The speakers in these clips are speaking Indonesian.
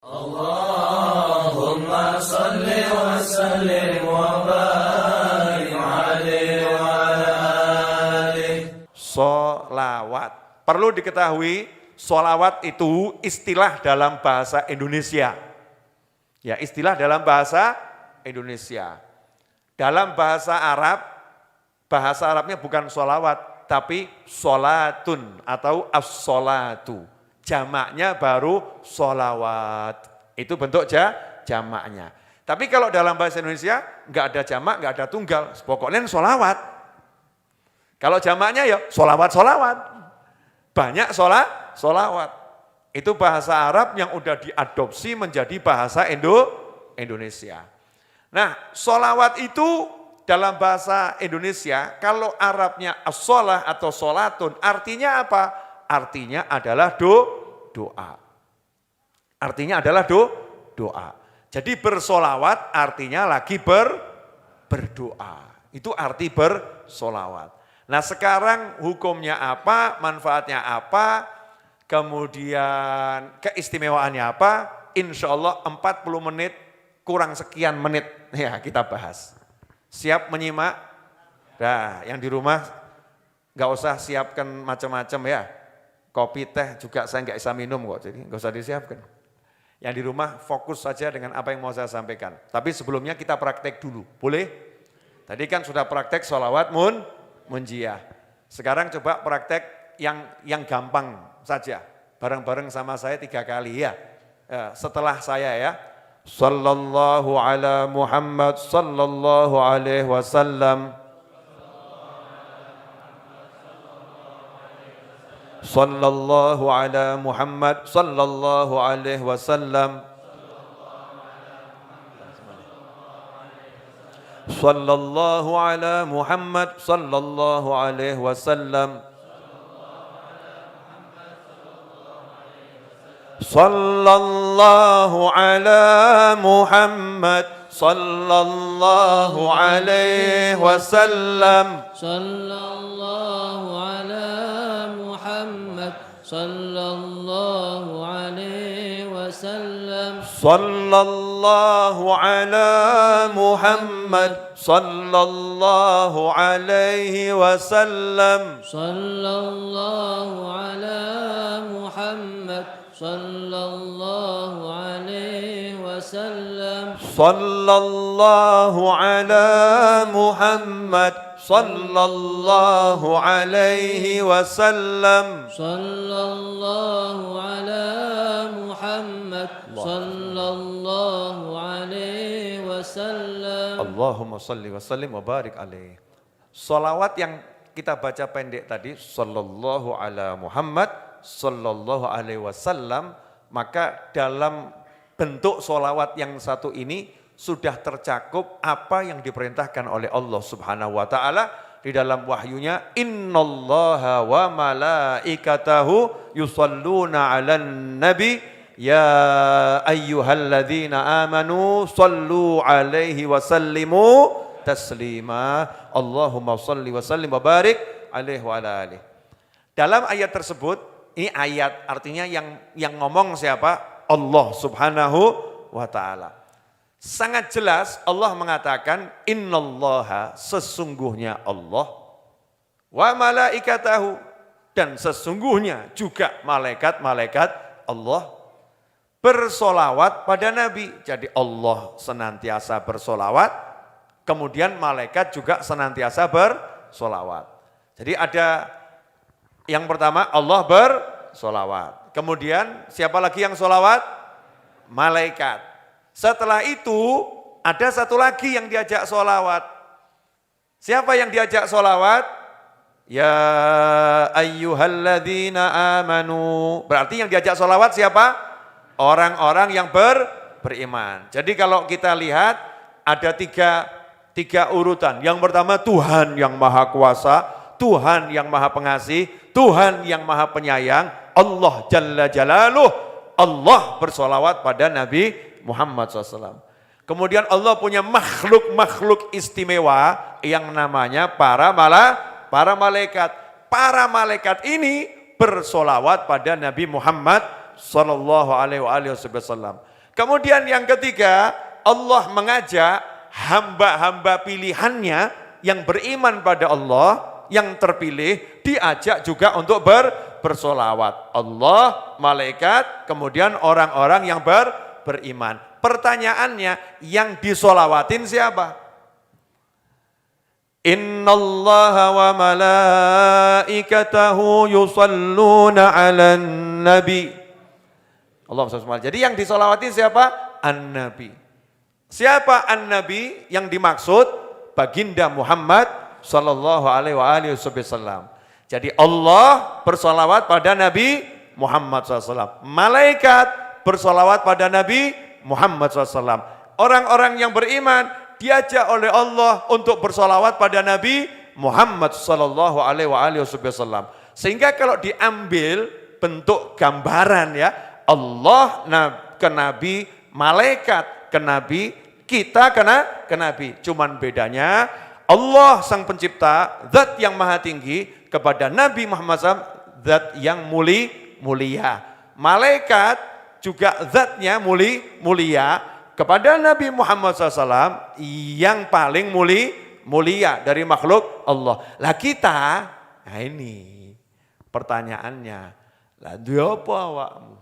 Allahumma salli wa sallim wa barik alaihi wa ala alihi. Sholawat. Perlu diketahui, sholawat itu istilah dalam bahasa Indonesia. Ya, istilah dalam bahasa Indonesia. Dalam bahasa Arabnya bukan sholawat, tapi sholatun atau as-sholatu. Jamaknya baru sholawat. Itu bentuk jamaknya. Tapi kalau dalam bahasa Indonesia nggak ada jamak, nggak ada tunggal. Pokoknya sholawat. Kalau jamaknya ya sholawat. Banyak sholawat. Itu bahasa Arab yang udah diadopsi menjadi bahasa Indonesia. Nah, sholawat itu dalam bahasa Indonesia, kalau Arabnya as-sholah atau sholatun, artinya apa? Artinya adalah doa. Artinya adalah doa. Jadi bersolawat artinya lagi berdoa. Itu arti bersolawat. Nah, sekarang hukumnya apa, manfaatnya apa, kemudian keistimewaannya apa, insya Allah 40 menit kurang sekian menit ya kita bahas. Siap menyimak? Nah, yang di rumah nggak usah siapkan macam-macam ya. Kopi, teh juga saya nggak bisa minum kok, jadi nggak usah disiapkan. Yang di rumah fokus saja dengan apa yang mau saya sampaikan. Tapi sebelumnya kita praktek dulu, boleh? Tadi kan sudah praktek sholawat munjiah. Sekarang coba praktek yang gampang saja. Bareng-bareng sama saya 3 kali ya. Setelah saya ya. Sallallahu ala Muhammad sallallahu alaihi wasallam. Sallallahu ala Muhammad sallallahu alaihi wasallam. Sallallahu ala Muhammad sallallahu alaihi wasallam. Sallallahu ala Muhammad sallallahu alaihi wasallam. Sallallahu ala Muhammad sallallahu alaihi wasallam. Sallallahu ala Muhammad sallallahu alaihi wasallam. Sallallahu ala Muhammad sallallahu alaihi wasallam. Sallallahu ala Muhammad sallallahu alaihi wasallam. Sallallahu ala Muhammad sallallahu alaihi wasallam. Allahumma salli wa sallim wa barik alaihi. Salawat yang kita baca pendek tadi, sallallahu ala Muhammad sallallahu alaihi wasallam, maka dalam bentuk salawat yang satu ini sudah tercakup apa yang diperintahkan oleh Allah Subhanahu wa taala di dalam wahyunya, innallaha wa malaikatahu yusalluna 'alan nabi ya ayyuhalladzina amanu sallu 'alaihi wa sallimu taslima. Allahumma salli wa sallim wa barik alaihi wa ala alihi. Dalam ayat tersebut, ini ayat artinya yang ngomong siapa? Allah Subhanahu wa taala. Sangat jelas Allah mengatakan innallaha, sesungguhnya Allah, wa malaikatahu, dan sesungguhnya juga malaikat-malaikat Allah bersolawat pada Nabi. Jadi Allah senantiasa bersolawat, kemudian malaikat juga senantiasa bersolawat. Jadi ada yang pertama Allah bersolawat, kemudian siapa lagi yang solawat? Malaikat. Setelah itu ada satu lagi yang diajak solawat. Siapa yang diajak solawat? Ya ayyuhalladzina amanu. Berarti yang diajak solawat siapa? Orang-orang yang beriman. Jadi kalau kita lihat ada tiga urutan. Yang pertama Tuhan yang maha kuasa, Tuhan yang maha pengasih, Tuhan yang maha penyayang, Allah Jalla Jalaluh. Allah bersolawat pada Nabi Muhammad SAW. Kemudian Allah punya makhluk-makhluk istimewa yang namanya para malaikat. Para malaikat ini bersolawat pada Nabi Muhammad sallallahu alaihi wasallam. Kemudian yang ketiga, Allah mengajak hamba-hamba pilihannya yang beriman pada Allah, yang terpilih, diajak juga untuk bersolawat. Allah, malaikat, kemudian orang-orang yang beriman. Pertanyaannya, yang disolawatin siapa? Innallaha wa malaikatahu yusalluna 'alan nabi. Allah SWT. Jadi yang disolawatin siapa? An-Nabi. Siapa An-Nabi? Yang dimaksud baginda Muhammad sallallahu alaihi wasallam. Jadi Allah bersolawat pada Nabi Muhammad SAW. Malaikat bersolawat pada Nabi Muhammad SAW. Orang-orang yang beriman diajak oleh Allah untuk bersolawat pada Nabi Muhammad sallallahu alaihi wasallam. Sehingga kalau diambil bentuk gambaran ya, Allah ke Nabi, malaikat ke Nabi, kita ke Nabi. Cuman bedanya Allah sang pencipta, zat yang maha tinggi, kepada Nabi Muhammad SAW, zat yang mulia. Malaikat juga zatnya mulia, kepada Nabi Muhammad SAW yang paling mulia dari makhluk Allah. Lah kita, nah ini pertanyaannya, lah dia apa awakmu?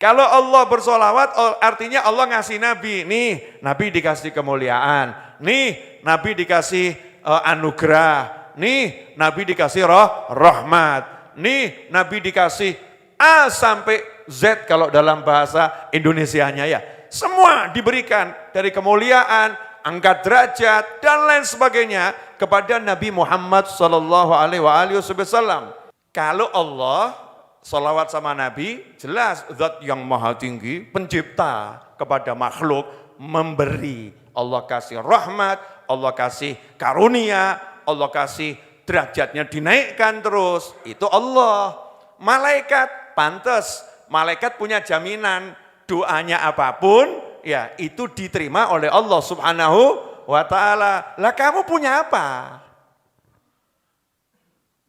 Kalau Allah bersolawat, artinya Allah ngasih Nabi. Nih, Nabi dikasih kemuliaan. Nih, Nabi dikasih anugerah. Nih, Nabi dikasih rahmat. Nih, Nabi dikasih A sampai Z kalau dalam bahasa Indonesianya ya. Semua diberikan dari kemuliaan, angkat derajat, dan lain sebagainya kepada Nabi Muhammad sallallahu alaihi wasallam. Kalau Allah salawat sama Nabi, jelas zat yang maha tinggi, pencipta kepada makhluk, memberi. Allah kasih rahmat, Allah kasih karunia, Allah kasih derajatnya dinaikkan terus. Itu Allah. Malaikat, pantas. Malaikat punya jaminan, doanya apapun, ya itu diterima oleh Allah subhanahu wa ta'ala. Lah kamu punya apa?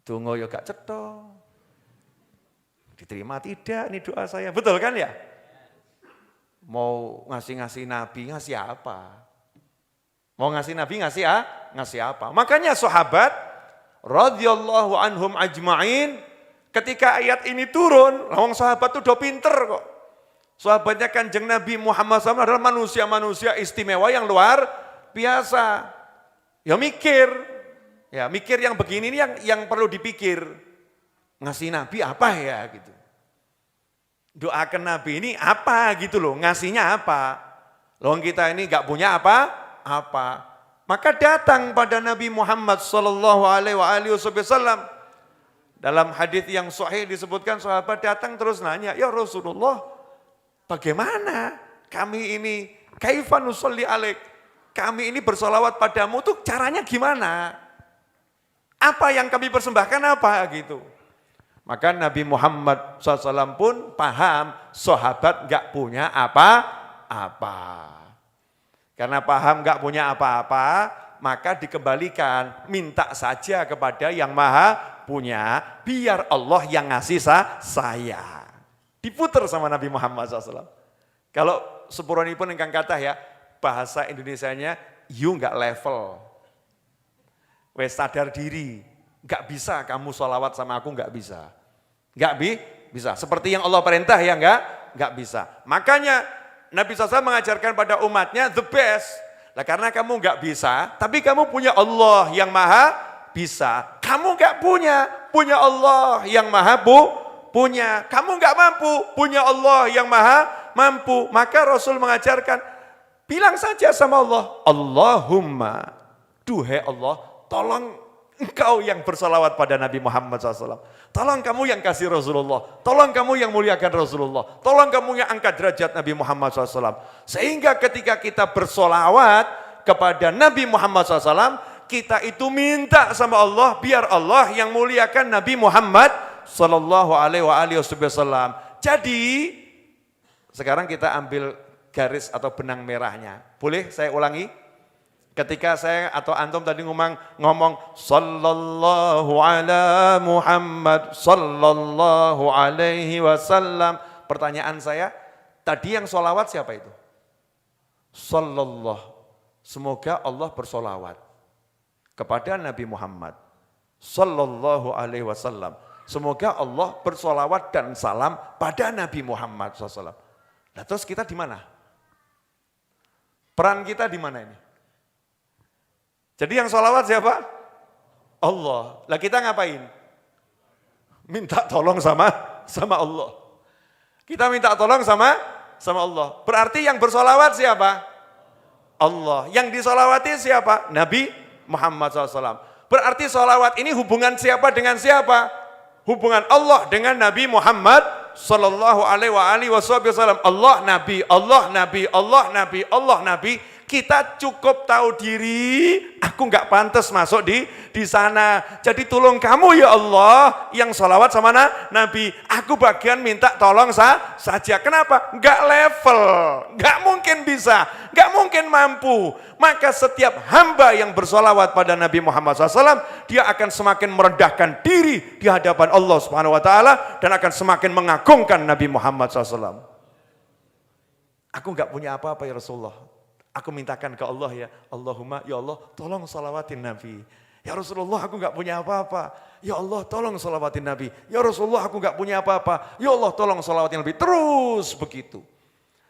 Donga ya gak cetha. Diterima tidak nih doa saya, betul kan ya? Mau ngasih Nabi, ngasih apa? Mau ngasih Nabi, ngasih apa? Makanya sahabat radhiyallahu anhum ajma'in, ketika ayat ini turun, lawang sahabat tuh udah pinter kok. Sahabatnya Kanjeng Nabi Muhammad SAW adalah manusia-manusia istimewa yang luar biasa. Ya mikir yang begini ini yang perlu dipikir. Ngasih Nabi apa ya gitu. Doakan Nabi ini apa gitu loh, ngasihnya apa. Loh kita ini gak punya apa. Maka datang pada Nabi Muhammad sallallahu alaihi wasallam. Dalam hadis yang sahih disebutkan sahabat datang terus nanya, "Ya Rasulullah, bagaimana kami ini kaifa nusolli alaik? Kami ini bersolawat padamu tuh caranya gimana? Apa yang kami persembahkan apa gitu?" Maka Nabi Muhammad SAW pun paham sahabat gak punya apa-apa. Karena paham gak punya apa-apa, maka dikembalikan, minta saja kepada yang maha punya, biar Allah yang ngasih saya. Diputer sama Nabi Muhammad SAW. Kalau sepuranipun ingkang kathah ya, bahasa Indonesianya, you gak level. Wes sadar diri. Gak bisa kamu sholawat sama aku, gak bisa. Gak bisa. Seperti yang Allah perintah ya gak bisa. Makanya Nabi SAW mengajarkan pada umatnya the best. Lah karena kamu gak bisa, tapi kamu punya Allah yang maha bisa. Kamu gak punya Allah yang maha punya. Kamu gak mampu, punya Allah yang maha mampu. Maka Rasul mengajarkan, bilang saja sama Allah, Allahumma, duhai Allah, tolong engkau yang bersalawat pada Nabi Muhammad SAW. Tolong kamu yang kasih Rasulullah. Tolong kamu yang muliakan Rasulullah. Tolong kamu yang angkat derajat Nabi Muhammad SAW. Sehingga ketika kita bersolawat kepada Nabi Muhammad SAW, kita itu minta sama Allah, biar Allah yang muliakan Nabi Muhammad Sallallahu Alaihi Wasallam. Jadi, sekarang kita ambil garis atau benang merahnya. Boleh saya ulangi? Ketika saya atau antum tadi ngomong sallallahu ala Muhammad sallallahu alaihi wasallam. Pertanyaan saya, tadi yang sholawat siapa itu? Sallallahu. Semoga Allah bersolawat kepada Nabi Muhammad sallallahu alaihi wasallam. Semoga Allah bersolawat dan salam pada Nabi Muhammad SAW. Nah terus kita di mana? Peran kita di mana ini? Jadi yang sholawat siapa? Allah. Lah kita ngapain? Minta tolong sama Allah. Kita minta tolong sama Allah. Berarti yang bersolawat siapa? Allah. Yang disolawati siapa? Nabi Muhammad SAW. Berarti solawat ini hubungan siapa dengan siapa? Hubungan Allah dengan Nabi Muhammad sallallahu alaihi wasallam. Allah Nabi, Allah Nabi, Allah Nabi, Allah Nabi. Kita cukup tahu diri, aku nggak pantas masuk di sana. Jadi tolong kamu ya Allah yang sholawat sama Nabi. Aku bagian minta tolong saja. Kenapa? Nggak level, nggak mungkin bisa, nggak mungkin mampu. Maka setiap hamba yang bersolawat pada Nabi Muhammad SAW, dia akan semakin merendahkan diri di hadapan Allah Subhanahu Wa Taala dan akan semakin mengagungkan Nabi Muhammad SAW. Aku nggak punya apa-apa ya Rasulullah. Aku mintakan ke Allah ya, Allahumma ya Allah tolong salawatin Nabi. Ya Rasulullah aku nggak punya apa-apa. Ya Allah tolong salawatin Nabi. Ya Rasulullah aku nggak punya apa-apa. Ya Allah tolong salawatin Nabi. Terus begitu.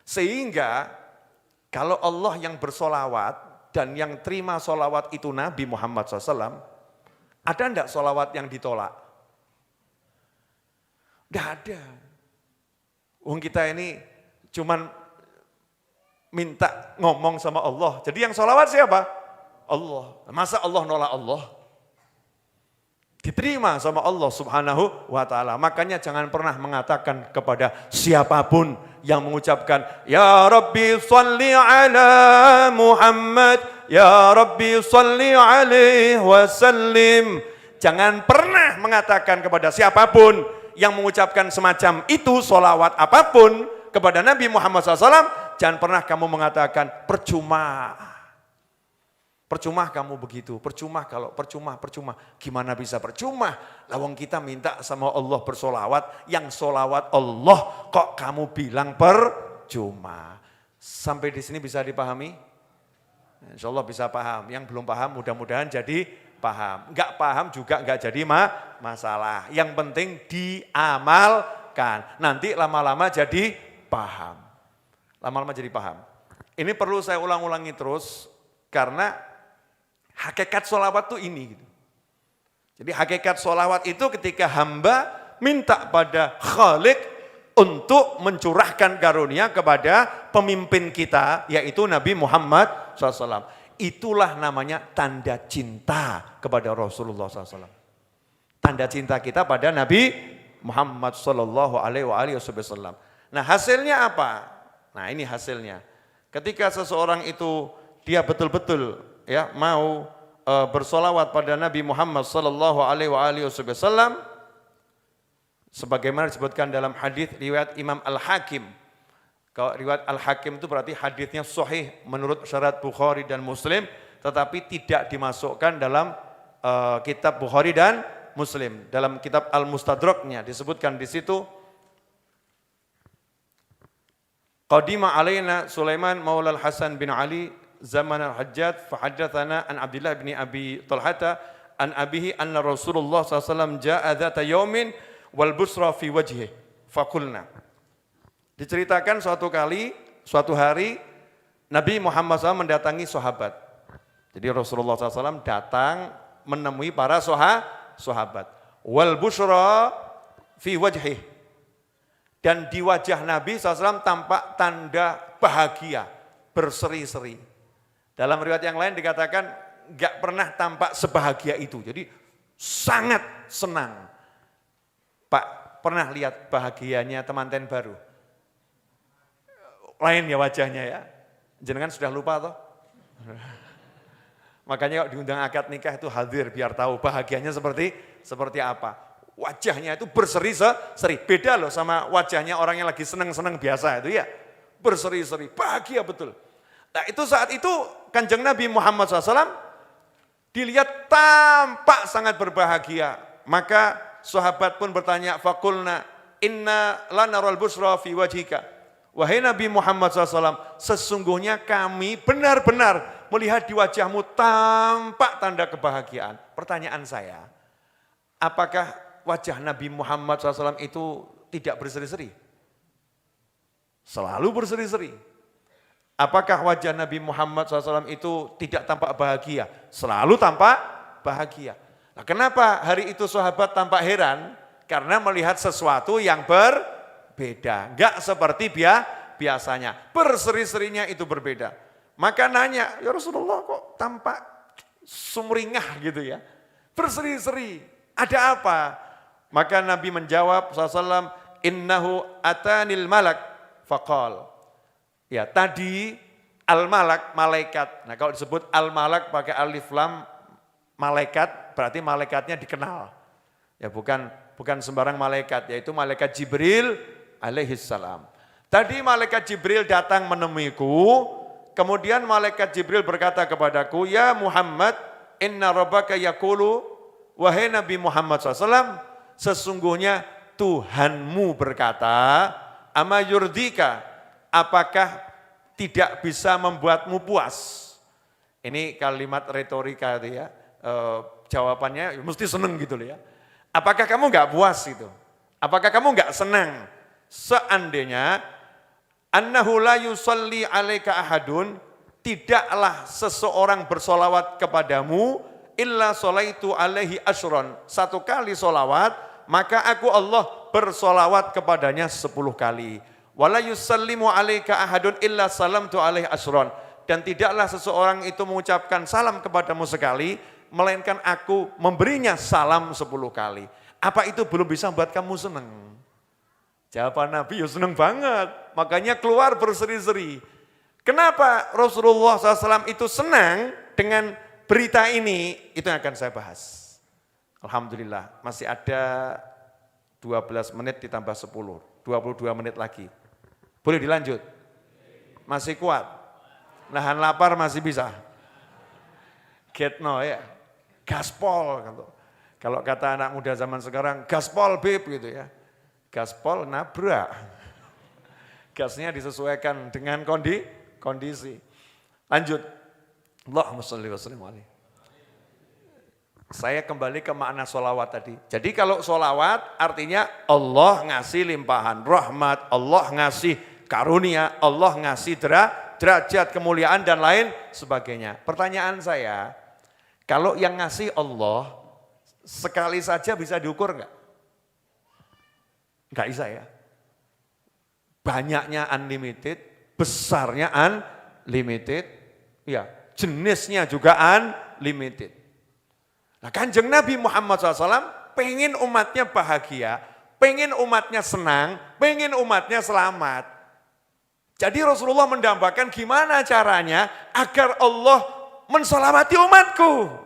Sehingga kalau Allah yang bersolawat dan yang terima solawat itu Nabi Muhammad SAW, ada enggak solawat yang ditolak? Enggak ada. Kita ini cuman minta ngomong sama Allah. Jadi yang sholawat siapa? Allah. Masa Allah nolak Allah? Diterima sama Allah Subhanahu wa Ta'ala. Makanya jangan pernah mengatakan kepada siapapun yang mengucapkan Ya Rabbi salli ala Muhammad, Ya Rabbi salli alaihi wasallim. Jangan pernah mengatakan kepada siapapun yang mengucapkan semacam itu, sholawat apapun kepada Nabi Muhammad SAW, jangan pernah kamu mengatakan percuma. Percuma kamu begitu, percuma. Gimana bisa percuma? Lawang kita minta sama Allah bersolawat, yang solawat Allah kok kamu bilang percuma. Sampai di sini bisa dipahami? Insya Allah bisa paham. Yang belum paham mudah-mudahan jadi paham. Enggak paham juga enggak jadi masalah. Yang penting diamalkan. Nanti lama-lama jadi paham. Lama-lama jadi paham. Ini perlu saya ulang-ulangi terus karena hakikat sholawat itu ini. Jadi hakikat sholawat itu ketika hamba minta pada Khalik untuk mencurahkan karunia kepada pemimpin kita, yaitu Nabi Muhammad SAW. Itulah namanya tanda cinta kepada Rasulullah SAW. Tanda cinta kita pada Nabi Muhammad SAW. Nah hasilnya apa? Nah ini hasilnya. Ketika seseorang itu dia betul-betul ya mau bersolawat pada Nabi Muhammad SAW, sebagaimana disebutkan dalam hadis riwayat Imam Al-Hakim. Kalau riwayat Al-Hakim itu berarti hadisnya sahih menurut syarat Bukhari dan Muslim, tetapi tidak dimasukkan dalam kitab Bukhari dan Muslim. Dalam kitab Al-Mustadraknya disebutkan di situ, Qadima alaina Sulaiman maula al-Hasan bin Ali zaman al-Hajjaj fa haddatsana an Abdullah bin Abi Talhata an abihi anna Rasulullah SAW jaa dzata yaumin wal busra fi wajhihi faqulna. Diceritakan suatu hari Nabi Muhammad SAW mendatangi sahabat. Jadi Rasulullah SAW datang menemui para sahabat. Wal busra fi wajhihi. Dan di wajah Nabi SAW tampak tanda bahagia, berseri-seri. Dalam riwayat yang lain dikatakan gak pernah tampak sebahagia itu. Jadi sangat senang. Pak, pernah lihat bahagianya temanten baru? Lain ya wajahnya ya. Jenengan sudah lupa toh? Makanya kalau diundang akad nikah itu hadir biar tahu bahagianya seperti apa. Wajahnya itu berseri-seri, beda loh sama wajahnya orang yang lagi senang-senang biasa itu ya. Berseri-seri, bahagia betul. Nah itu saat itu Kanjeng Nabi Muhammad SAW dilihat tampak sangat berbahagia. Maka sahabat pun bertanya, fakulna inna lanaral busra fi wajhika. Wahai Nabi Muhammad SAW, sesungguhnya kami benar-benar melihat di wajahmu tampak tanda kebahagiaan. Pertanyaan saya, apakah wajah Nabi Muhammad SAW itu tidak berseri-seri? Selalu berseri-seri. Apakah wajah Nabi Muhammad SAW itu tidak tampak bahagia? Selalu tampak bahagia. Nah, kenapa hari itu sahabat tampak heran? Karena melihat sesuatu yang berbeda. Enggak seperti biasanya. Berseri-serinya itu berbeda. Maka nanya, ya Rasulullah kok tampak sumringah gitu ya. Berseri-seri, ada apa? Maka Nabi menjawab SAW, innahu atanil malak faqal. Ya tadi al-malak, malaikat. Nah kalau disebut al-malak pakai alif lam malaikat, berarti malaikatnya dikenal. Ya bukan sembarang malaikat, yaitu malaikat Jibril alaihissalam. Tadi malaikat Jibril datang menemuiku, kemudian malaikat Jibril berkata kepadaku, ya Muhammad, inna rabbaka yaqulu, wahai Nabi Muhammad SAW, sesungguhnya Tuhanmu berkata, ama yurdika, apakah tidak bisa membuatmu puas? Ini kalimat retorika itu ya, jawabannya mesti seneng gitu loh ya. Apakah kamu enggak puas itu? Apakah kamu enggak senang? Seandainya annahu la yusalli alaika ahadun, tidaklah seseorang bersolawat kepadamu illa sholaitu alaihi asyron. 1 kali solawat, maka aku Allah bersolawat kepadanya 10 kali. Wala yusallimu alaika ahadun illa salamtu alaihi asyron. Dan tidaklah seseorang itu mengucapkan salam kepadamu sekali, melainkan aku memberinya salam 10 kali. Apa itu belum bisa membuat kamu senang? Jawaban Nabi, ya senang banget. Makanya keluar berseri-seri. Kenapa Rasulullah SAW itu senang dengan berita ini? Itu yang akan saya bahas. Alhamdulillah, masih ada 12 menit ditambah 10. 22 menit lagi. Boleh dilanjut? Masih kuat? Nahan lapar masih bisa? Get no ya? Gaspol. Kalau kata anak muda zaman sekarang, gaspol beb gitu ya. Gaspol nabrak. Gasnya disesuaikan dengan kondisi. Lanjut. Allahumma sholli wa sallim alaihi. Saya kembali ke makna sholawat tadi. Jadi kalau sholawat artinya Allah ngasih limpahan rahmat, Allah ngasih karunia, Allah ngasih derajat kemuliaan dan lain sebagainya. Pertanyaan saya, kalau yang ngasih Allah sekali saja bisa diukur enggak? Enggak bisa ya. Banyaknya unlimited, besarnya unlimited, ya jenisnya juga unlimited. Nah Kanjeng Nabi Muhammad SAW pengen umatnya bahagia, pengen umatnya senang, pengen umatnya selamat. Jadi Rasulullah mendambakan gimana caranya agar Allah menselamati umatku.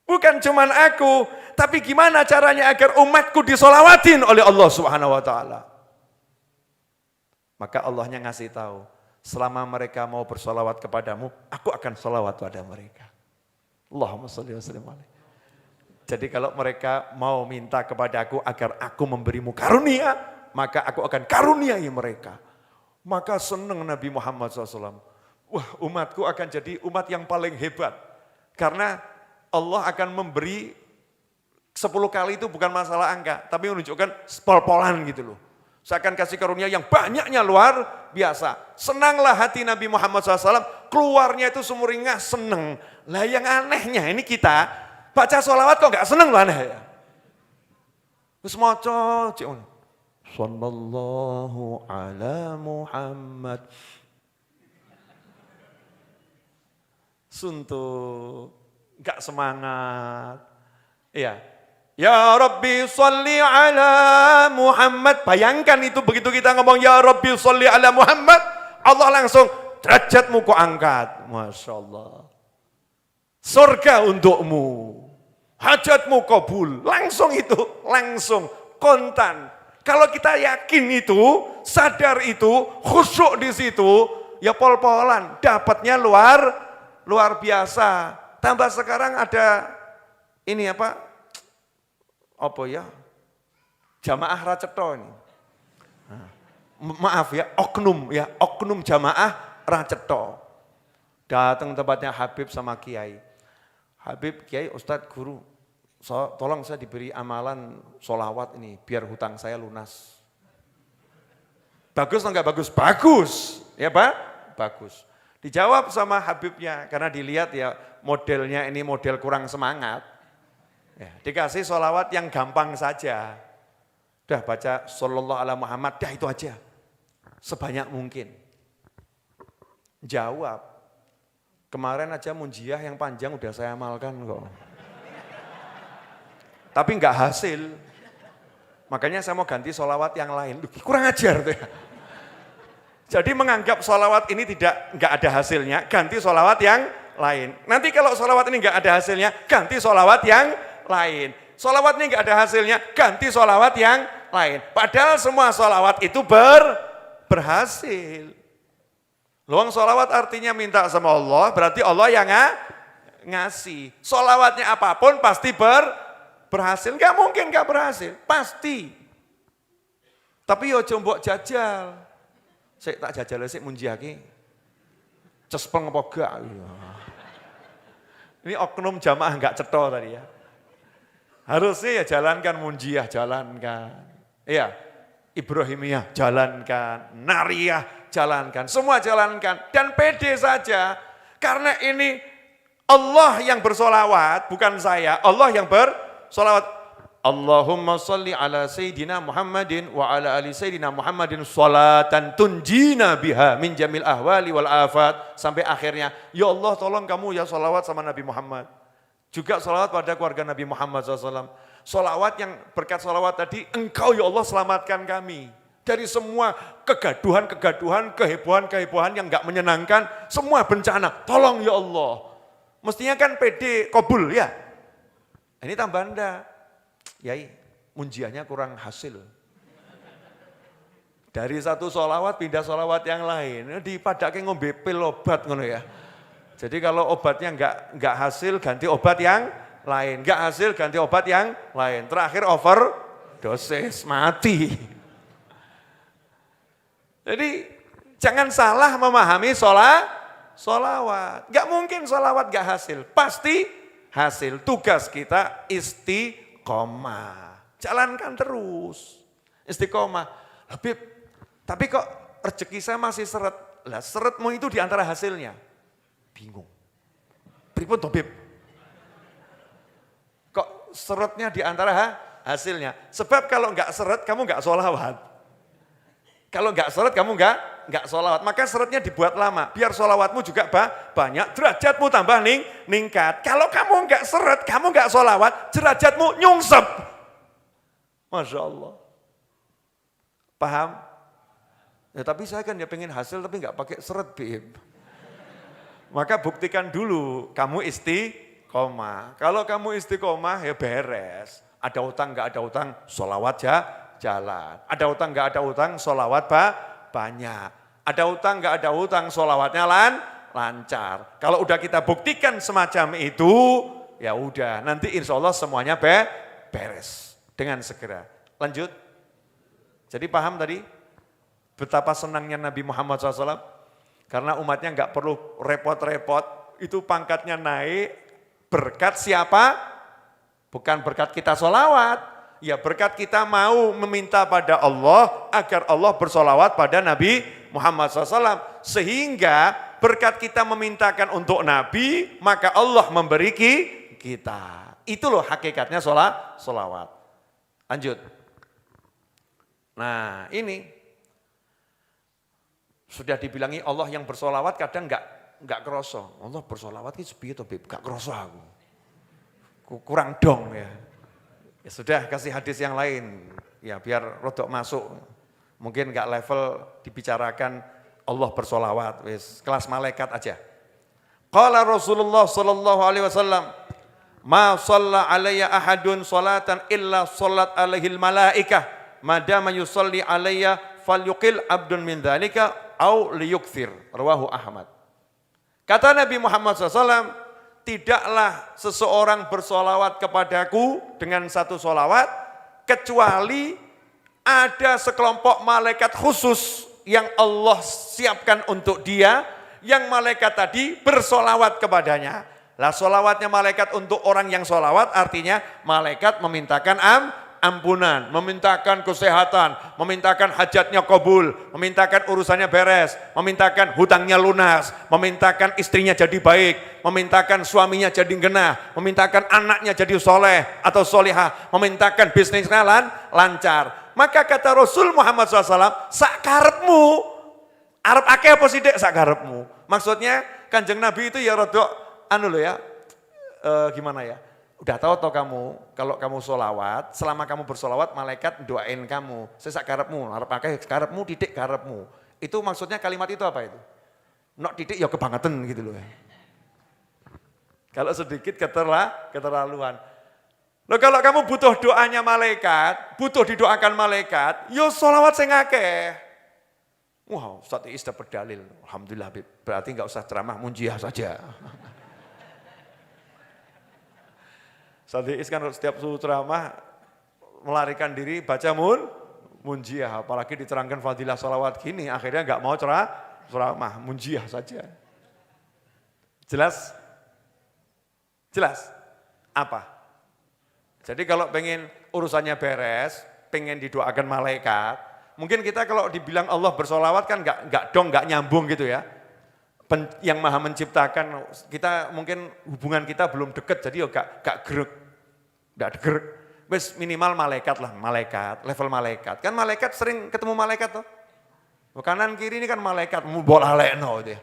Bukan cuman aku, tapi gimana caranya agar umatku disolawatin oleh Allah Subhanahu wa taala. Maka Allahnya ngasih tahu, selama mereka mau bersolawat kepadamu, aku akan solawat pada mereka. Allahumma sholli wa sallim alaihi. Jadi kalau mereka mau minta kepadaku agar aku memberimu karunia, maka aku akan karuniai mereka. Maka senang Nabi Muhammad SAW. Wah, umatku akan jadi umat yang paling hebat. Karena Allah akan memberi 10 kali itu bukan masalah angka, tapi menunjukkan pol-polan gitu loh. Saya akan kasih karunia yang banyaknya luar biasa. Senanglah hati Nabi Muhammad SAW, keluarnya itu sumringah seneng. Lah yang anehnya ini kita baca sholawat kok gak seneng loh aneh ya. Terus moco, sallallahu ala Muhammad. Suntuk, gak semangat. Iya. Ya Rabbi sholli ala Muhammad. Bayangkan itu begitu kita ngomong ya Rabbi sholli ala Muhammad, Allah langsung derajatmu kok angkat. Masya Allah. Surga untukmu. Hajatmu kabul. Langsung itu, langsung kontan. Kalau kita yakin itu, sadar itu, khusyuk di situ, ya pol-polan, dapatnya luar biasa. Tambah sekarang ada ini apa ya, jamaah Racetho ini. Maaf ya, oknum jamaah Racetho. Datang tempatnya Habib sama Kiai. Habib, Kiai, Ustadz, Guru, tolong saya diberi amalan sholawat ini, biar hutang saya lunas. Bagus atau enggak bagus? Bagus, ya Pak? Bagus. Dijawab sama Habibnya, karena dilihat ya modelnya ini model kurang semangat. Ya, dikasih sholawat yang gampang saja. Udah baca sallallahu ala Muhammad, dah itu aja. Sebanyak mungkin. Jawab, kemarin aja munjiah yang panjang udah saya amalkan kok. Tapi enggak hasil. Makanya saya mau ganti sholawat yang lain. Duh, kurang ajar tuh ya. Jadi menganggap sholawat ini enggak ada hasilnya, ganti sholawat yang lain. Nanti kalau sholawat ini enggak ada hasilnya, ganti sholawat yang lain. Sholawat ini enggak ada hasilnya, ganti sholawat yang lain. Padahal semua sholawat itu berhasil. Luang sholawat artinya minta sama Allah, berarti Allah yang ngasih. Sholawatnya apapun pasti berhasil. Enggak mungkin enggak berhasil, pasti. Tapi yo coba jajal. Saya tak jajal sik munjiake. Cespeng apa gak? Ini oknum jamaah enggak cetho tadi ya. Harusnya ya jalankan munjiah, jalankan. Iya, Ibrahimiyah jalankan, Nariyah jalankan, semua jalankan. Dan pede saja, karena ini Allah yang bersolawat, bukan saya. Allah yang bersolawat. Allahumma salli ala Sayyidina Muhammadin wa ala ali Sayyidina Muhammadin salatan tunjina biha min jamil ahwali wal afat. Sampai akhirnya, ya Allah tolong kamu ya solawat sama Nabi Muhammad. Juga solawat pada keluarga Nabi Muhammad SAW. Solawat yang berkat solawat tadi, engkau ya Allah selamatkan kami. Dari semua kegaduhan-kegaduhan, kehebohan-kehebohan yang enggak menyenangkan, semua bencana, tolong ya Allah. Mestinya kan pede, kabul ya. Ini tambah Anda, Yai, munjiahnya kurang hasil. Dari satu solawat pindah solawat yang lain, dipadake ngombe pil obat ngono ya. Jadi kalau obatnya enggak hasil, ganti obat yang lain. Enggak hasil, ganti obat yang lain. Terakhir overdosis, mati. Jadi jangan salah memahami solawat. Enggak mungkin solawat enggak hasil. Pasti hasil. Tugas kita istiqomah. Jalankan terus. Istiqomah. Habib, tapi kok rezeki saya masih seret. Lah seretmu itu di antara hasilnya. Bingung. Pripun to, Bib? Kok seretnya di antara hasilnya? Sebab kalau enggak seret kamu enggak sholawat. Kalau enggak seret kamu enggak sholawat. Maka seretnya dibuat lama. Biar sholawatmu juga banyak, derajatmu tambah ningkat. Kalau kamu enggak seret, kamu enggak sholawat, derajatmu nyungsep. Masya Allah. Paham? Ya tapi saya kan ya pengen hasil tapi enggak pakai seret, Bib. Maka buktikan dulu kamu istiqomah. Kalau kamu istiqomah ya beres. Ada utang enggak ada utang, sholawat jalan. Ada utang enggak ada utang, sholawat banyak. Ada utang enggak ada utang, sholawatnya lancar. Kalau udah kita buktikan semacam itu, ya udah nanti insya Allah semuanya beres dengan segera. Lanjut. Jadi paham tadi betapa senangnya Nabi Muhammad SAW? Karena umatnya enggak perlu repot-repot, itu pangkatnya naik berkat siapa? Bukan berkat kita sholawat, ya berkat kita mau meminta pada Allah agar Allah bersolawat pada Nabi Muhammad SAW. Sehingga berkat kita memintakan untuk Nabi, maka Allah memberi kita. Itu loh hakikatnya sholawat. Lanjut. Nah ini. Sudah dibilangi Allah yang bersolawat kadang enggak kerasa. Allah bersolawat itu sepiye to, Bib? Enggak kerasa aku. Kurang dong ya. Ya sudah kasih hadis yang lain. Ya biar rodok masuk. Mungkin enggak level dibicarakan Allah bersolawat. Wis kelas malaikat aja. Qala Rasulullah sallallahu alaihi wasallam, "Ma shalla alayya ahadun salatan illa shallat alaihil malaikah, madama yusalli alayya falyuqil abdun min dzalika au liyukthir, rawahu Ahmad. Kata Nabi Muhammad SAW, tidaklah seseorang bersolawat kepadaku dengan satu solawat, kecuali ada sekelompok malaikat khusus yang Allah siapkan untuk dia, yang malaikat tadi bersolawat kepadanya. Lah solawatnya malaikat untuk orang yang solawat artinya malaikat memintakan ampunan, memintakan kesehatan, memintakan hajatnya kabul, memintakan urusannya beres, memintakan hutangnya lunas, memintakan istrinya jadi baik, memintakan suaminya jadi genah, memintakan anaknya jadi soleh atau solihah, memintakan bisnisnya lancar. Maka kata Rasul Muhammad SAW, sakarepmu, arep akeh apa sithik sakarepmu. Maksudnya Kanjeng Nabi itu ya rodok gimana ya? Udah tahu toh kamu, kalau kamu solawat, selama kamu bersolawat, malaikat doain kamu. Sesak karepmu, harap pakai karepmu, titik karepmu. Itu maksudnya kalimat itu apa itu? Nok titik ya kebangetan gitu loh ya. Kalau sedikit keterlaluan. Loh kalau kamu butuh doanya malaikat, butuh didoakan malaikat, yo solawat sing akeh. Wow, Ustaz Iis dapat dalil. Alhamdulillah, berarti enggak usah ceramah, munjiah saja. Ustaz Iis kan setiap suruh ceramah melarikan diri baca munjiah, apalagi diterangkan fadilah salawat gini, akhirnya enggak mau ceramah, munjiah saja. Jelas? Jelas? Apa? Jadi kalau pengen urusannya beres, pengen didoakan malaikat, mungkin kita kalau dibilang Allah bersolawat kan enggak nyambung gitu ya. Yang maha menciptakan, kita mungkin hubungan kita belum dekat, jadi gak gerek, gak gerek. Wes minimal malaikat lah, malaikat, level malaikat. Kan malaikat sering ketemu malaikat tuh. Kanan kiri ini kan malaikat, bola lekno gitu ya.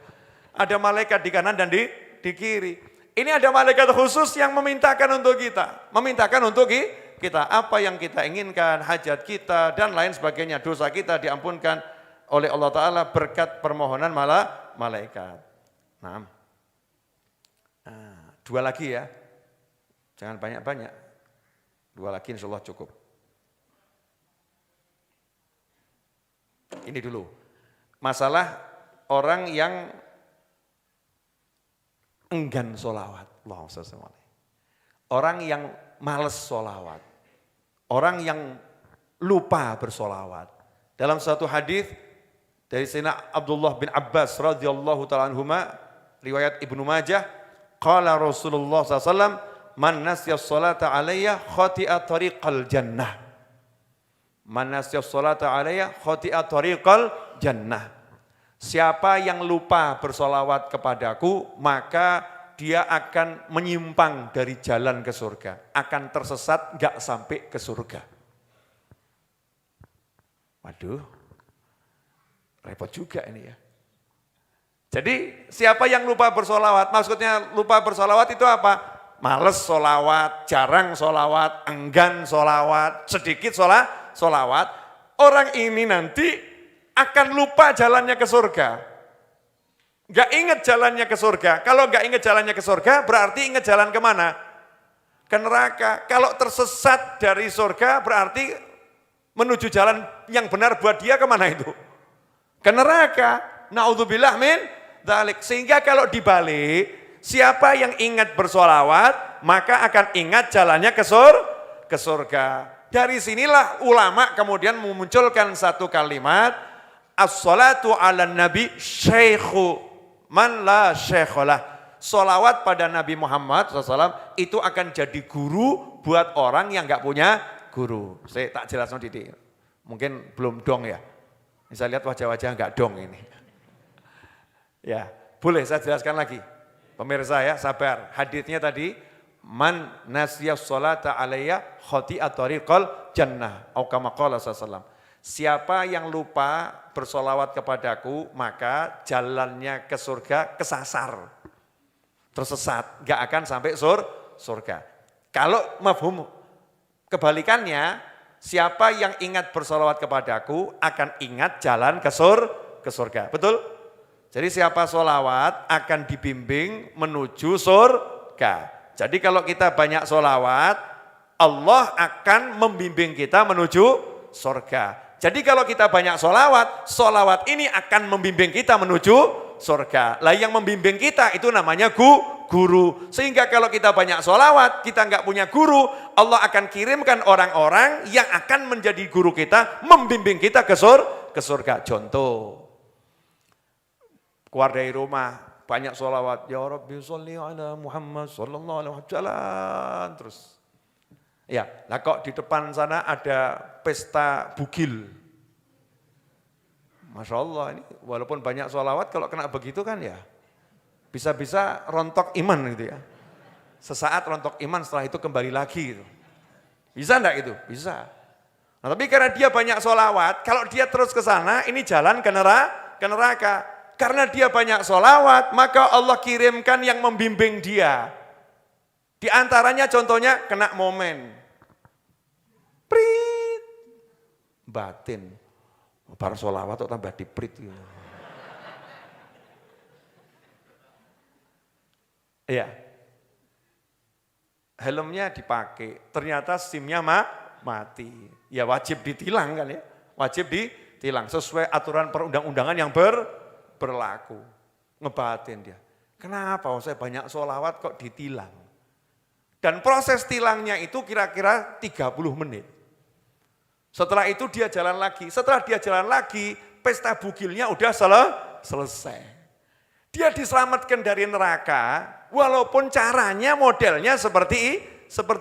Ada malaikat di kanan dan di kiri. Ini ada malaikat khusus yang memintakan untuk kita. Memintakan untuk kita, apa yang kita inginkan, hajat kita dan lain sebagainya. Dosa kita diampunkan oleh Allah Ta'ala berkat permohonan malaikat. Nah, dua lagi ya, jangan banyak-banyak, dua lagi insya Allah cukup. Ini dulu, masalah orang yang enggan sholawat, orang yang males sholawat, orang yang lupa bersolawat. Dalam satu hadis dari Sayyidina Abdullah bin Abbas radhiyallahu ta'ala anhuma, riwayat Ibnu Majah, qala Rasulullah SAW, man nasya sholata alayya khati'a tariqal jannah. Man nasya sholata alayya khati'a tariqal jannah. Siapa yang lupa bersolawat kepadaku, maka dia akan menyimpang dari jalan ke surga. Akan tersesat, enggak sampai ke surga. Waduh, repot juga ini ya. Jadi siapa yang lupa bersolawat, maksudnya lupa bersolawat itu apa? Males solawat, jarang solawat, enggan solawat, sedikit solawat. Orang ini nanti akan lupa jalannya ke surga. Gak ingat jalannya ke surga. Kalau gak ingat jalannya ke surga, berarti ingat jalan kemana? Ke neraka. Kalau tersesat dari surga, berarti menuju jalan yang benar buat dia kemana itu? Ke neraka. Na'udzubillah min dzalik. Sehingga kalau dibalik, siapa yang ingat bersolawat, maka akan ingat jalannya ke surga. Dari sinilah ulama kemudian memunculkan satu kalimat, as-salatu ala nabi syekhu man la syekholah. Solawat pada Nabi Muhammad SAW itu akan jadi guru buat orang yang gak punya guru. Saya tak jelaskan titik. Mungkin belum dong ya. Bisa lihat wajah-wajah gak dong ini. Ya, boleh saya jelaskan lagi. Pemirsa ya, sabar. Haditsnya tadi, man nasiyas sholata alayya khati'at tariqal jannah. Atau kama qala sallallahu. Siapa yang lupa bersolawat kepadaku, maka jalannya ke surga kesasar, tersesat, gak akan sampai surga. Kalau mafhum kebalikannya, siapa yang ingat bersolawat kepadaku akan ingat jalan ke surga, betul? Jadi siapa solawat akan dibimbing menuju surga. Jadi kalau kita banyak solawat, Allah akan membimbing kita menuju surga. Jadi kalau kita banyak sholawat ini akan membimbing kita menuju surga. Lah yang membimbing kita itu namanya guru. Sehingga kalau kita banyak sholawat, kita nggak punya guru, Allah akan kirimkan orang-orang yang akan menjadi guru kita, membimbing kita ke surga. Contoh, keluar dari rumah, banyak sholawat. Ya Rabbi sholli ala Muhammad sallallahu alaihi wasallam. Terus, ya, lah kok di depan sana ada pesta bugil. Masya Allah, ini walaupun banyak sholawat, kalau kena begitu kan ya, bisa-bisa rontok iman gitu ya. Sesaat rontok iman, setelah itu kembali lagi gitu. Bisa enggak itu? Bisa. Nah, tapi karena dia banyak sholawat, kalau dia terus ke sana, ini jalan ke neraka. Karena dia banyak sholawat, maka Allah kirimkan yang membimbing dia. Di antaranya contohnya kena momen. Prit. Batin. Para sholawat atau tambah diprit. Iya. Helmnya dipakai, ternyata SIM-nya mati. Ya wajib ditilang kan ya. Wajib ditilang sesuai aturan perundang-undangan yang berlaku. Ngebatin dia. Kenapa? Saya banyak sholawat kok ditilang. Dan proses tilangnya itu kira-kira 30 menit. Setelah itu dia jalan lagi. Setelah dia jalan lagi, pesta bugilnya udah selesai. Dia diselamatkan dari neraka, walaupun caranya, modelnya seperti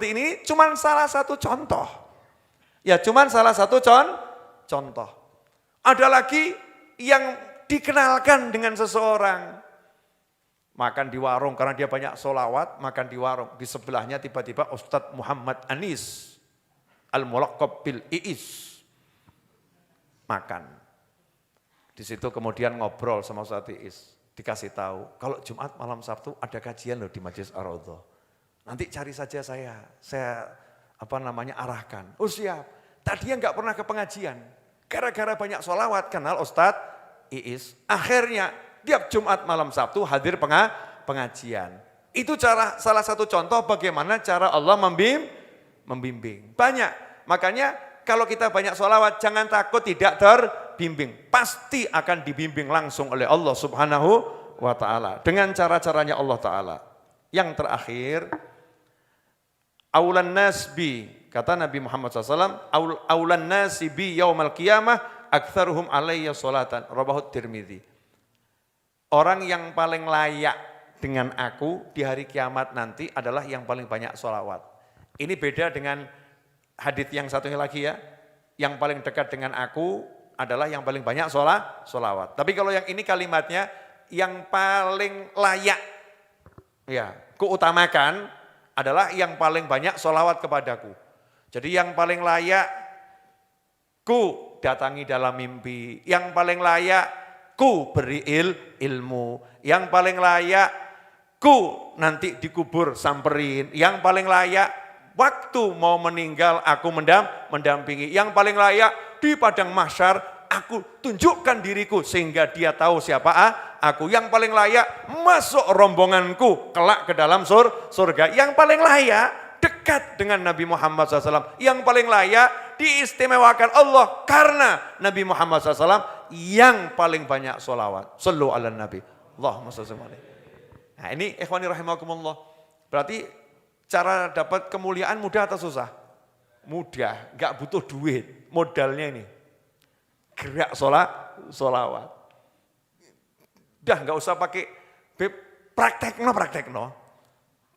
ini, cuman salah satu contoh. Ya cuman salah satu contoh. Ada lagi yang dikenalkan dengan seseorang. Makan di warung, karena dia banyak sholawat, makan di warung. Di sebelahnya tiba-tiba Ustadz Muhammad Anis Al-Mulaqqab bil Iis makan. Di situ kemudian ngobrol sama Ustadz Iis, dikasih tahu kalau Jumat malam Sabtu ada kajian loh di Majelis Ar-Raudhah. Nanti cari saja saya arahkan. Oh siap. Tadinya nggak pernah ke pengajian. Gara-gara banyak sholawat kenal Ustadz Iis. Akhirnya tiap Jumat malam Sabtu hadir pengajian. Itu salah satu contoh bagaimana cara Allah membimbing. Banyak. Makanya kalau kita banyak sholawat, jangan takut tidak terbimbing. Pasti akan dibimbing langsung oleh Allah Subhanahu wa ta'ala. Dengan cara-caranya Allah ta'ala. Yang terakhir, aulan nasbi, kata Nabi Muhammad SAW, aulan nasibi yaumal qiyamah, aktsaruhum alayya sholatan, rawahu Tirmidzi. Orang yang paling layak dengan aku di hari kiamat nanti adalah yang paling banyak sholawat. Ini beda dengan hadits yang satunya lagi ya. Yang paling dekat dengan aku adalah yang paling banyak sholawat. Tapi kalau yang ini kalimatnya, yang paling layak, ya, kuutamakan adalah yang paling banyak sholawat kepadaku. Jadi yang paling layak, ku datangi dalam mimpi. Yang paling layak, ku beri ilmu. Yang paling layak, ku nanti dikubur samperin. Yang paling layak, waktu mau meninggal aku mendampingi. Yang paling layak di padang mahsyar aku tunjukkan diriku sehingga dia tahu siapa aku. Yang paling layak masuk rombonganku kelak ke dalam surga. Yang paling layak dekat dengan Nabi Muhammad SAW. Yang paling layak diistimewakan Allah karena Nabi Muhammad SAW yang paling banyak sholawat. Sallu ala Nabi. Allahumma sholli alaihi. Nah ini ikhwani rahimakumullah. Berarti cara dapat kemuliaan mudah atau susah? Mudah, gak butuh duit. Modalnya ini, gerak sholawat. Udah gak usah pakai praktekno.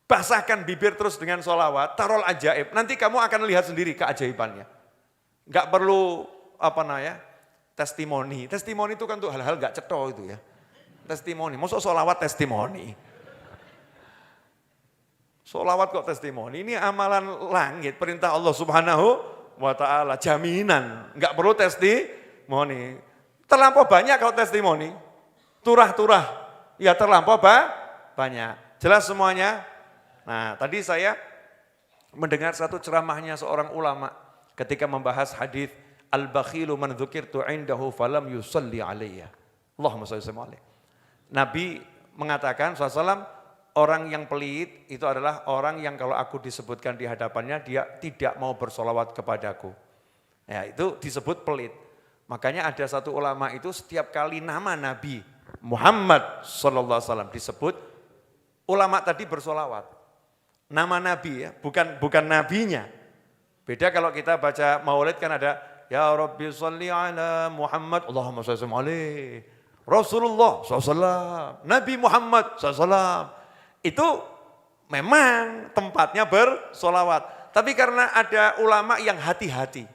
Basahkan bibir terus dengan sholawat, tarol ajaib. Nanti kamu akan lihat sendiri keajaibannya. Gak perlu testimoni. Testimoni itu kan tuh hal-hal gak cetho itu ya. Testimoni, maksud sholawat testimoni. Sholawat kok testimoni, ini amalan langit, perintah Allah Subhanahu wa ta'ala, jaminan, enggak perlu testimoni. Terlampau banyak kalau testimoni, turah-turah, ya terlampau banyak. Jelas semuanya? Nah tadi saya mendengar satu ceramahnya seorang ulama ketika membahas hadis al-bakhilu man dzukirtu indahu falam yusalli alayya. Allahumma shalli alaihi. Nabi mengatakan SAW, orang yang pelit itu adalah orang yang kalau aku disebutkan di hadapannya, dia tidak mau bersolawat kepadaku. Ya, itu disebut pelit. Makanya ada satu ulama itu setiap kali nama Nabi Muhammad sallallahu alaihi wasallam disebut, ulama tadi bersolawat. Nama Nabi ya, bukan nabinya. Beda kalau kita baca maulid kan ada ya Rabbi sholli ala Muhammad, Allahumma sholli alaihi, Rasulullah SAW, Nabi Muhammad SAW. Itu memang tempatnya bersolawat. Tapi karena ada ulama yang hati-hati.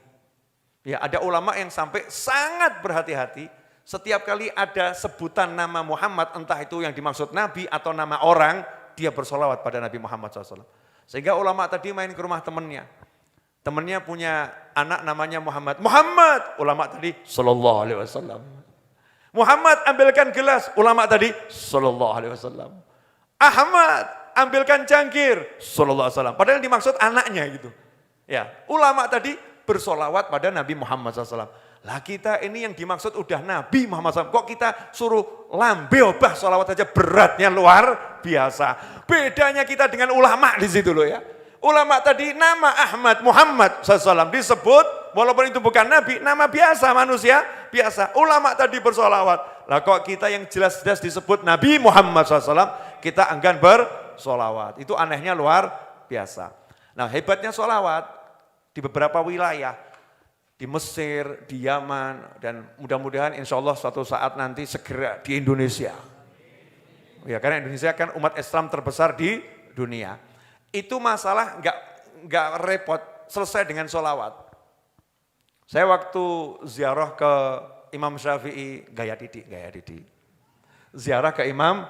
Ya, ada ulama yang sampai sangat berhati-hati. Setiap kali ada sebutan nama Muhammad, entah itu yang dimaksud Nabi atau nama orang, dia bersolawat pada Nabi Muhammad SAW. Sehingga ulama tadi main ke rumah temannya. Temannya punya anak namanya Muhammad. Muhammad, ulama tadi sallallahu alaihi wasallam. Muhammad, ambilkan gelas, ulama tadi sallallahu alaihi wasallam. Ahmad, ambilkan cangkir, sallallahu alaihi wasallam. Padahal dimaksud anaknya gitu. Ya, ulama tadi bersolawat pada Nabi Muhammad SAW. Lah kita ini yang dimaksud udah Nabi Muhammad SAW. Kok kita suruh lambe obah solawat saja beratnya luar biasa. Bedanya kita dengan ulama di situ loh ya. Ulama tadi nama Ahmad Muhammad SAW disebut, walaupun itu bukan Nabi, nama biasa manusia biasa. Ulama tadi bersolawat. Lah kok kita yang jelas-jelas disebut Nabi Muhammad SAW, kita enggan bersolawat. Itu anehnya luar biasa. Nah hebatnya solawat. Di beberapa wilayah, di Mesir, di Yaman, dan mudah-mudahan insya Allah suatu saat nanti segera di Indonesia. Ya, karena Indonesia kan umat Islam terbesar di dunia. Itu masalah nggak repot, selesai dengan sholawat. Saya waktu ziarah ke Imam Syafi'i, gaya Didi. Ziarah ke Imam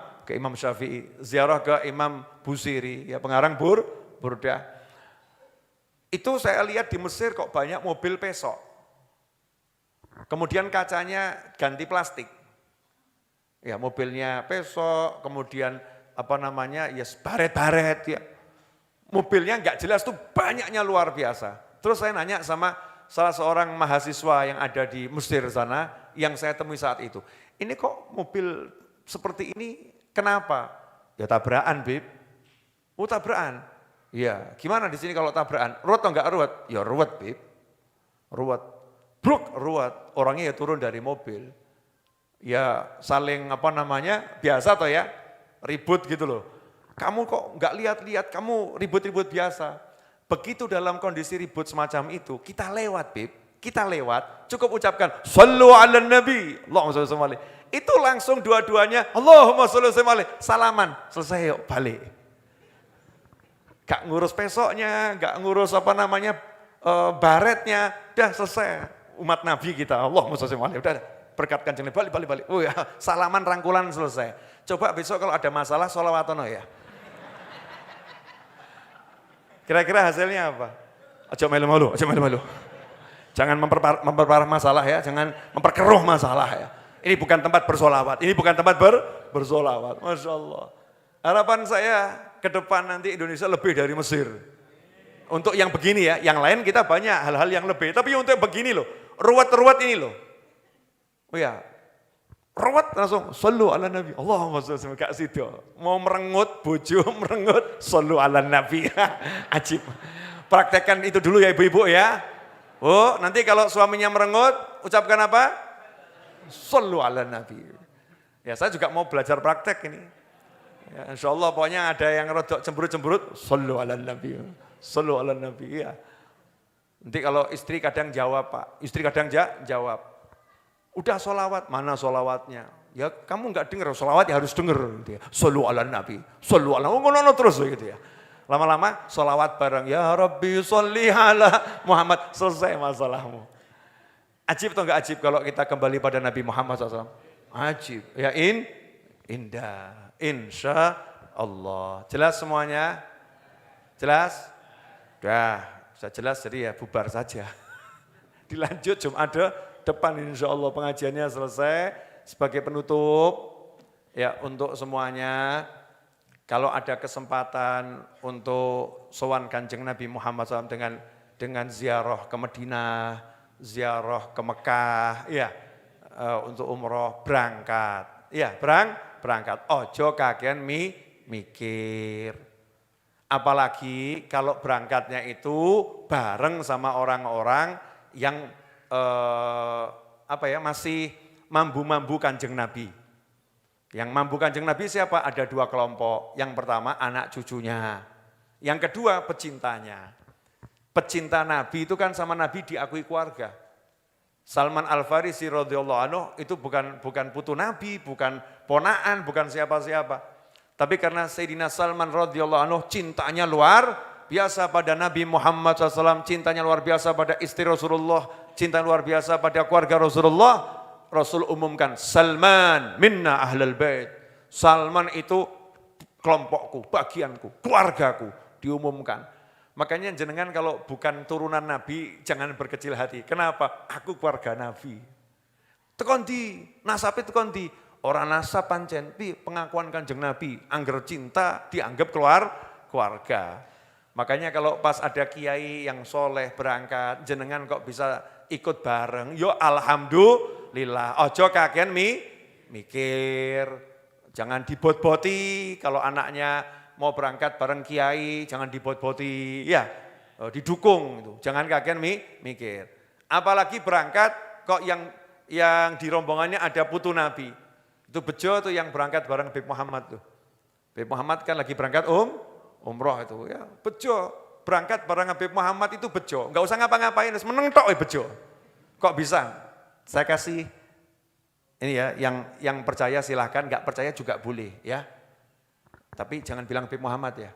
Syafi'i, ziarah ke Imam Busiri, ya pengarang Burdah. Itu saya lihat di Mesir kok banyak mobil pesok. Kemudian kacanya ganti plastik. Ya mobilnya pesok, kemudian ya baret-baret ya. Mobilnya nggak jelas tuh banyaknya luar biasa. Terus saya nanya sama salah seorang mahasiswa yang ada di Mesir sana yang saya temui saat itu. Ini kok mobil seperti ini kenapa? Ya tabrakan, Bib. Oh tabrakan. Iya, gimana di sini kalau tabrakan? Ruwet atau enggak ruwet? Ya ruwet, Bib. Ruwet. Bruk, ruwet. Orangnya ya turun dari mobil. Ya saling biasa toh ya, ribut gitu loh. Kamu kok enggak lihat-lihat, kamu ribut-ribut biasa. Begitu dalam kondisi ribut semacam itu, kita lewat, Bib. Kita lewat, cukup ucapkan, Sallu ala Nabi, Allahumma sholli alaihi. Itu langsung dua-duanya, Allahumma sholli alaihi, salaman, selesai yuk, balik. Gak ngurus pesoknya, gak ngurus baretnya, udah selesai. Umat Nabi kita, Allahumma sholli alaihi, udah berkat Kanjeng Nabi, balik. Oh ya, salaman rangkulan selesai. Coba besok kalau ada masalah sholawatono ya. Kira-kira hasilnya apa? Aja melu-melu. Jangan memperparah masalah ya, jangan memperkeruh masalah ya. Ini bukan tempat bersolawat, ini bukan tempat bersolawat. Masya Allah. Harapan saya ke depan nanti Indonesia lebih dari Mesir. Untuk yang begini ya, yang lain kita banyak hal-hal yang lebih. Tapi untuk begini loh, ruwet-ruwet ini loh. Oh ya, ruwet langsung, Sallu ala Nabi, Allahumma sholli alaihi, gak sido. Mau merengut, bojo merengut, Sallu ala Nabi. Ajib. Praktekkan itu dulu ya ibu-ibu ya. Oh, nanti kalau suaminya merengut, ucapkan apa? Sallu ala Nabi. Ya saya juga mau belajar praktek ini. Ya, insya Allah pokoknya ada yang rodok cemberut-cemberut, Sallu ala Nabi. Sallu ala Nabi, ya. Nanti kalau istri kadang jawab Pak, istri kadang jawab. Udah sholawat, mana sholawatnya? Ya kamu enggak dengar, sholawat ya harus dengar. Gitu ya. Sallu ala Nabi, sallu ala, ngono terus gitu ya. Lama-lama sholawat bareng, ya Rabbi sholli ala Muhammad, selesai masalahmu. Ajib atau enggak ajib kalau kita kembali pada Nabi Muhammad SAW? Ajib, ya indah. Insya Allah. Jelas semuanya? Jelas? Dah, sudah jelas jadi ya bubar saja. Dilanjut Jumat depan insya Allah pengajiannya selesai. Sebagai penutup ya untuk semuanya, kalau ada kesempatan untuk sowan Kanjeng Nabi Muhammad SAW dengan ziarah ke Madinah, ziarah ke Mekah, ya untuk umroh berangkat, ya berangkat. Ojo kakean mikir. Apalagi kalau berangkatnya itu bareng sama orang-orang yang masih mambu-mambu Kanjeng Nabi. Yang mambu Kanjeng Nabi siapa? Ada 2 kelompok. Yang pertama anak cucunya. Yang kedua pecintanya. Pecinta Nabi itu kan sama Nabi diakui keluarga. Salman Al-Farisi radhiyallahu anhu itu bukan putu Nabi, bukan ponaan, bukan siapa-siapa. Tapi karena Sayyidina Salman radhiyallahu anhu cintanya luar biasa pada Nabi Muhammad SAW, cintanya luar biasa pada istri Rasulullah, cinta luar biasa pada keluarga Rasulullah, Rasul umumkan, Salman minna ahlal bait. Salman itu kelompokku, bagianku, keluargaku, diumumkan. Makanya jenengan kalau bukan turunan Nabi, jangan berkecil hati. Kenapa? Aku keluarga Nabi. Tekondi, nasabe tekondi. Orang nasab pancen, pengakuan Kanjeng Nabi, angger cinta dianggap keluarga. Makanya kalau pas ada kiai yang soleh berangkat, jenengan kok bisa ikut bareng, yo alhamdulillah. Ojo kakean mikir, jangan dibot-boti kalau anaknya mau berangkat bareng kiai, jangan dibot-boti, ya didukung itu. Jangan kakean mikir. Apalagi berangkat kok yang di rombongannya ada putu Nabi. Itu bejo tuh yang berangkat bareng Habib Muhammad tuh. Habib Muhammad kan lagi berangkat umroh itu ya, bejo. Berangkat bareng Habib Muhammad itu bejo, enggak usah ngapa-ngapain, meneng tok bejo. Kok bisa? Saya kasih ini ya, yang percaya silahkan, enggak percaya juga boleh ya. Tapi jangan bilang Habib Muhammad ya.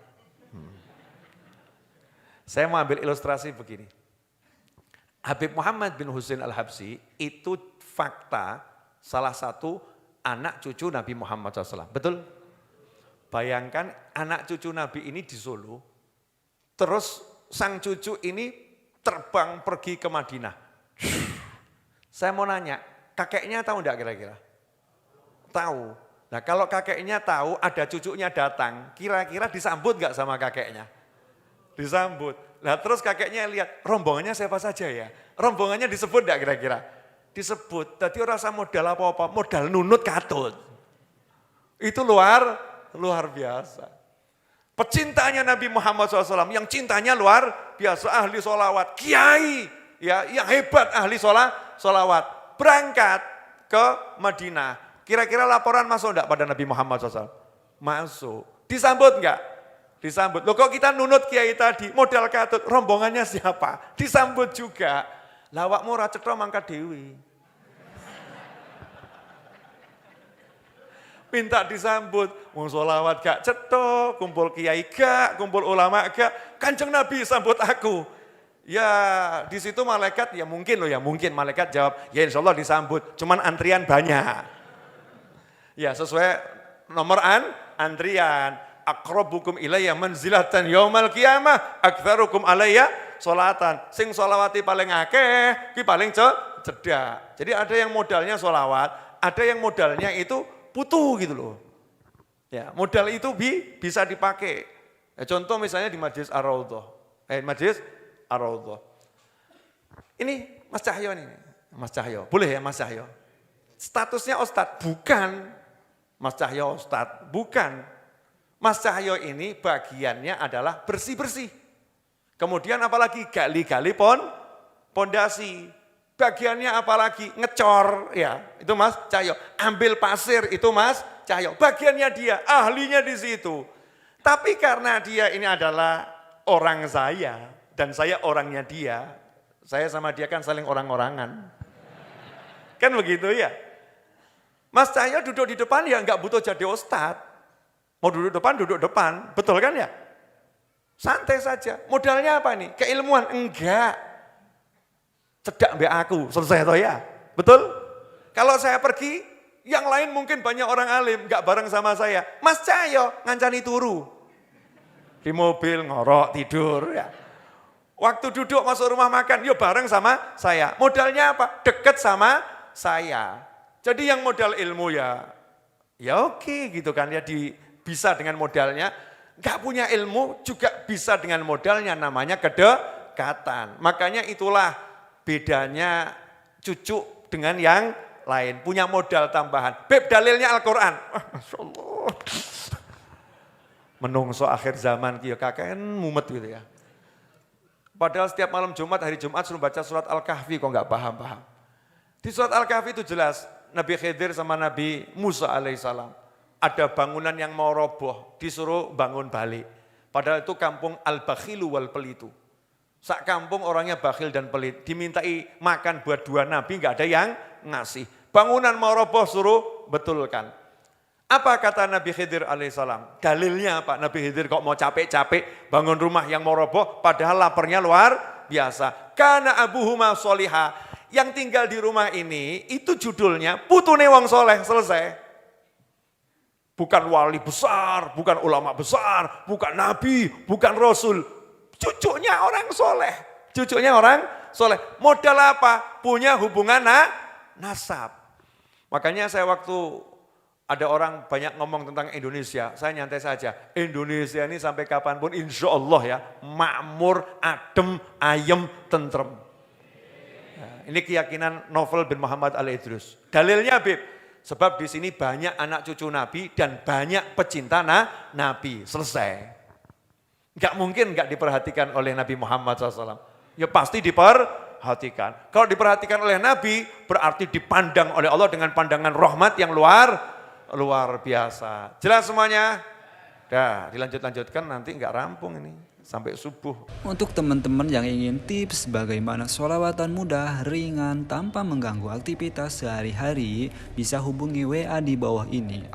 Saya mau ambil ilustrasi begini. Habib Muhammad bin Husain Al-Habsyi itu fakta salah satu anak cucu Nabi Muhammad SAW. Betul? Bayangkan anak cucu Nabi ini di Solo, terus sang cucu ini terbang pergi ke Madinah. Saya mau nanya, kakeknya tahu enggak kira-kira? Tahu. Nah kalau kakeknya tahu ada cucunya datang, kira-kira disambut enggak sama kakeknya? Disambut. Nah terus kakeknya lihat, rombongannya siapa saja ya? Rombongannya disebut enggak kira-kira? Disebut. Tadi rasa modal apa-apa, modal nunut katut. Itu luar biasa. Pecintanya Nabi Muhammad SAW yang cintanya luar biasa, ahli sholawat, kiai ya yang hebat ahli sholawat, berangkat ke Madinah. Kira-kira laporan masuk enggak pada Nabi Muhammad SAW? Masuk. Disambut enggak? Disambut. Loh kok kita nunut kiai tadi, modal katut, rombongannya siapa? Disambut juga. Lawakmu ora cetha mangkat dewi. Minta disambut, wong sholawat gak cetok, kumpul kiai gak, kumpul ulama gak, Kanjeng Nabi sambut aku. Ya di situ malaikat ya mungkin malaikat jawab, ya insya Allah disambut, cuman antrian banyak. Ya sesuai nomor antrian, aqrabukum ilayya manzilatan yaumal qiyamah, aktsarukum alayya sholatan. Sing sholawati paling akeh, ki paling cedak. Jadi ada yang modalnya sholawat, ada yang modalnya itu putu gitu loh. Ya, modal itu bisa dipakai. Ya, contoh misalnya di Majlis Ar-Raudhah. Majlis Ar-Raudhah. Ini Mas Cahyo nih. Mas Cahyo, boleh ya Mas Cahyo? Statusnya Ustadz, bukan. Mas Cahyo Ustadz, bukan. Mas Cahyo ini bagiannya adalah bersih-bersih. Kemudian apalagi gali-gali pondasi. Bagiannya apalagi ngecor, ya itu Mas Cahyo. Ambil pasir itu Mas Cahyo. Bagiannya dia, ahlinya di situ. Tapi karena dia ini adalah orang saya dan saya orangnya dia, saya sama dia kan saling orang-orangan. Kan begitu ya. Mas Cahyo duduk di depan ya nggak butuh jadi ustadz. Mau duduk depan, betul kan ya? Santai saja. Modalnya apa nih? Keilmuan? Enggak. Cedak mbak aku, selesai toh ya. Betul? Kalau saya pergi, yang lain mungkin banyak orang alim, gak bareng sama saya. Mas Cahyo ngancani turu. Di mobil ngorok, tidur ya. Waktu duduk masuk rumah makan, yuk bareng sama saya. Modalnya apa? Deket sama saya. Jadi yang modal ilmu ya oke gitu kan ya, bisa dengan modalnya. Gak punya ilmu juga bisa dengan modalnya, namanya kedekatan. Makanya itulah bedanya cucu dengan yang lain, punya modal tambahan. Beb dalilnya Al-Quran. Masya Allah. Menungso akhir zaman kia kakek mumet gitu ya. Padahal setiap malam Jumat, hari Jumat suruh baca surat Al-Kahfi, kok nggak paham-paham. Di surat Al-Kahfi itu jelas, Nabi Khidir sama Nabi Musa alaihissalam. Ada bangunan yang mau roboh, disuruh bangun balik. Padahal itu kampung Al-Bakhilu wal Pelitu. Sak kampung orangnya bakhil dan pelit. Dimintai makan buat 2 nabi, nggak ada yang ngasih. Bangunan mau roboh, suruh betulkan. Apa kata Nabi Khidir alaihissalam? Dalilnya apa? Nabi Khidir kok mau capek-capek bangun rumah yang mau roboh, padahal laparnya luar biasa. Kana abuhuma soliha. Yang tinggal di rumah ini, itu judulnya putune wong soleh, selesai. Bukan wali besar, bukan ulama besar, bukan nabi, bukan rasul. Cucunya orang soleh. Cucunya orang soleh. Modal apa? Punya hubungan nasab. Makanya saya waktu ada orang banyak ngomong tentang Indonesia, saya nyantai saja. Indonesia ini sampai kapanpun insya Allah ya, makmur, adem, ayem, tentrem. Nah, ini keyakinan Novel bin Muhammad Al-Idrus. Dalilnya Habib, sebab di sini banyak anak cucu Nabi dan banyak pecinta Nabi. Selesai. Enggak mungkin enggak diperhatikan oleh Nabi Muhammad SAW. Ya pasti diperhatikan. Kalau diperhatikan oleh Nabi, berarti dipandang oleh Allah dengan pandangan rahmat yang luar biasa. Jelas semuanya? Dah, dilanjutkan nanti enggak rampung ini sampai subuh. Untuk teman-teman yang ingin tips bagaimana sholawatan mudah, ringan, tanpa mengganggu aktivitas sehari-hari, bisa hubungi WA di bawah ini.